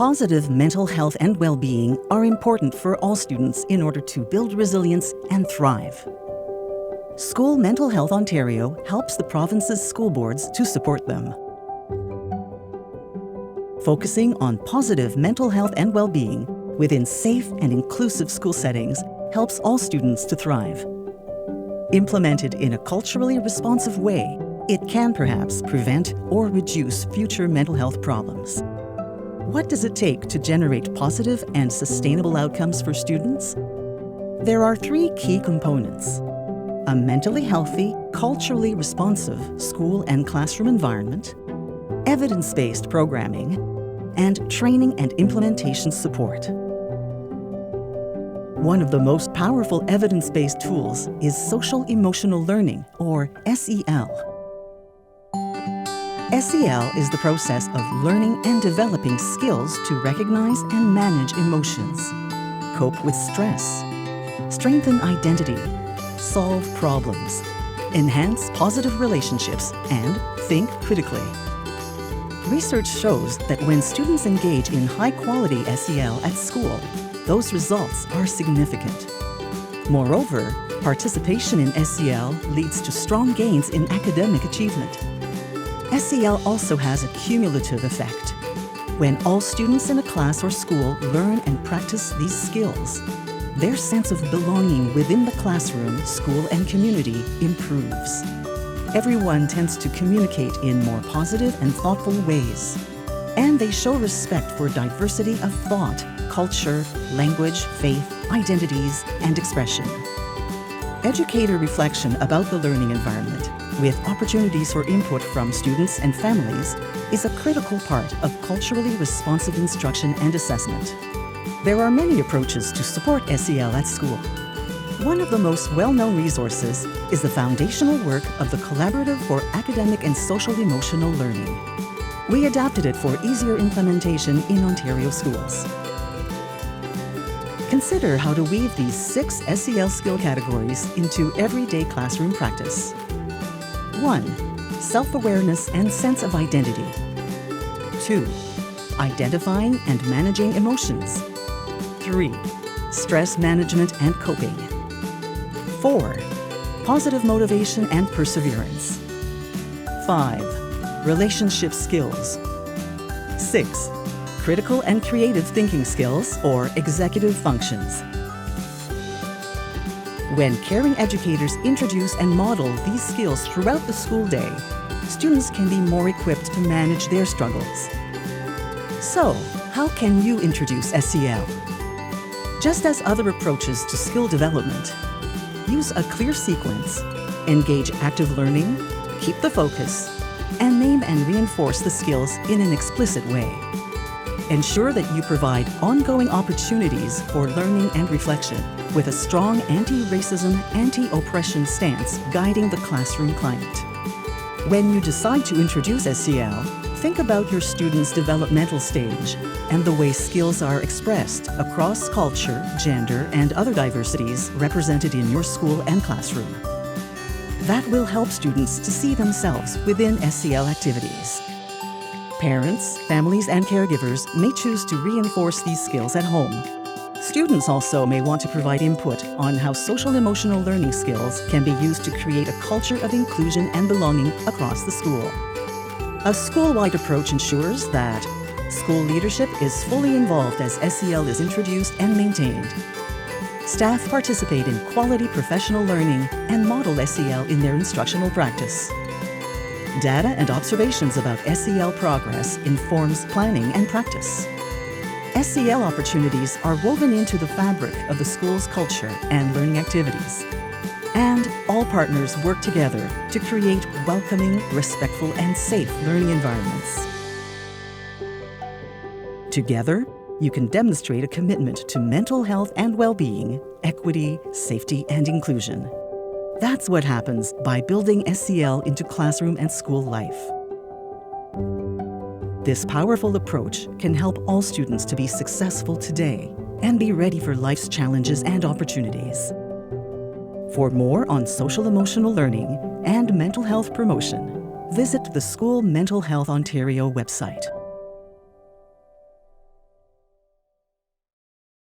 Positive mental health and well-being are important for all students in order to build resilience and thrive. School Mental Health Ontario helps the province's school boards to support them. Focusing on positive mental health and well-being within safe and inclusive school settings helps all students to thrive. Implemented in a culturally responsive way, it can perhaps prevent or reduce future mental health problems. What does it take to generate positive and sustainable outcomes for students? There are three key components: a mentally healthy, culturally responsive school and classroom environment, evidence-based programming, and training and implementation support. One of the most powerful evidence-based tools is social-emotional learning, or SEL. SEL is the process of learning and developing skills to recognize and manage emotions, cope with stress, strengthen identity, solve problems, enhance positive relationships, and think critically. Research shows that when students engage in high-quality SEL at school, those results are significant. Moreover, participation in SEL leads to strong gains in academic achievement. SEL also has a cumulative effect. When all students in a class or school learn and practice these skills, their sense of belonging within the classroom, school, and community improves. Everyone tends to communicate in more positive and thoughtful ways, and they show respect for diversity of thought, culture, language, faith, identities, and expression. Educator reflection about the learning environment, with opportunities for input from students and families, is a critical part of culturally responsive instruction and assessment. There are many approaches to support SEL at school. One of the most well-known resources is the foundational work of the Collaborative for Academic and Social-Emotional Learning. We adapted it for easier implementation in Ontario schools. Consider how to weave these 6 SEL skill categories into everyday classroom practice. 1. Self-awareness and sense of identity. 2. Identifying and managing emotions. 3. Stress management and coping. 4. Positive motivation and perseverance. 5. Relationship skills. 6. Critical and creative thinking skills, or executive functions. When caring educators introduce and model these skills throughout the school day, students can be more equipped to manage their struggles. So, how can you introduce SEL? Just as other approaches to skill development, use a clear sequence, engage active learning, keep the focus, and name and reinforce the skills in an explicit way. Ensure that you provide ongoing opportunities for learning and reflection with a strong anti-racism, anti-oppression stance guiding the classroom climate. When you decide to introduce SEL, think about your students' developmental stage and the way skills are expressed across culture, gender, and other diversities represented in your school and classroom. That will help students to see themselves within SEL activities. Parents, families, and caregivers may choose to reinforce these skills at home. Students also may want to provide input on how social-emotional learning skills can be used to create a culture of inclusion and belonging across the school. A school-wide approach ensures that school leadership is fully involved as SEL is introduced and maintained. Staff participate in quality professional learning and model SEL in their instructional practice. Data and observations about SEL progress informs planning and practice. SEL opportunities are woven into the fabric of the school's culture and learning activities. And all partners work together to create welcoming, respectful, and safe learning environments. Together, you can demonstrate a commitment to mental health and well-being, equity, safety, and inclusion. That's what happens by building SEL into classroom and school life. This powerful approach can help all students to be successful today and be ready for life's challenges and opportunities. For more on social-emotional learning and mental health promotion, visit the School Mental Health Ontario website.